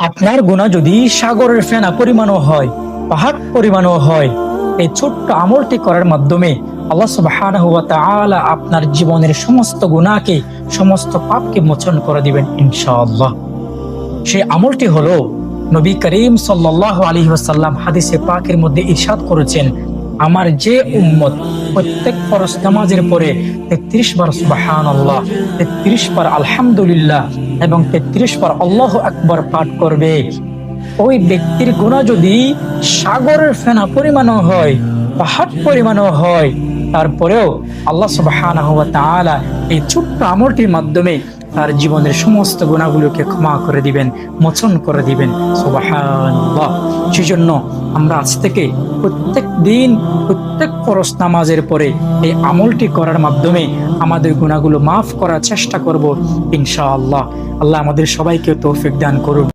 আপনার গুনাহ যদি সাগরের ফেনা পরিমাণও হয়, পাহাড় পরিমাণও হয়, এই ছোট্ট আমলটি করার মাধ্যমে আল্লাহ সুবহানাহু ওয়া তাআলা আপনার জীবনের সমস্ত গুনাহকে, সমস্ত পাপকে মোচন করে দিবেন ইনশাআল্লাহ। সেই আমলটি হলো, নবী করিম সাল্লাল্লাহু আলাইহি ওয়াসাল্লাম হাদিসে পাকের মধ্যে ইরশাদ করেছেন, আমার যে উম্মত প্রত্যেক ফরজ নামাজের পরে ৩৩ বার সুবহানাল্লাহ, ৩৩ বার আলহামদুলিল্লাহ এবং ৩৩ বার আল্লাহু আকবার পাঠ করবে, ওই ব্যক্তির গুনাহ যদি সাগরের ফেনা পরিমাণও হয়, পাহাড় পরিমাণও হয়, তারপরেও আল্লাহ সুবহানাহু ওয়া তাআলা এই ছোট্ট আমলটির মাধ্যমে তার জীবনের সমস্ত গুনাহগুলোকে ক্ষমা করে দিবেন, মোচন করে দিবেন। সুবহানাল্লাহ। সেজন্য আমরা আজ থেকে প্রত্যেক দিন, প্রত্যেক ফরজ নামাজের পরে এই আমলটি করার মাধ্যমে আমাদের গুনাহগুলো মাফ করার চেষ্টা করব ইনশাআল্লাহ। আল্লাহ আমাদের সবাইকে তৌফিক দান করুন।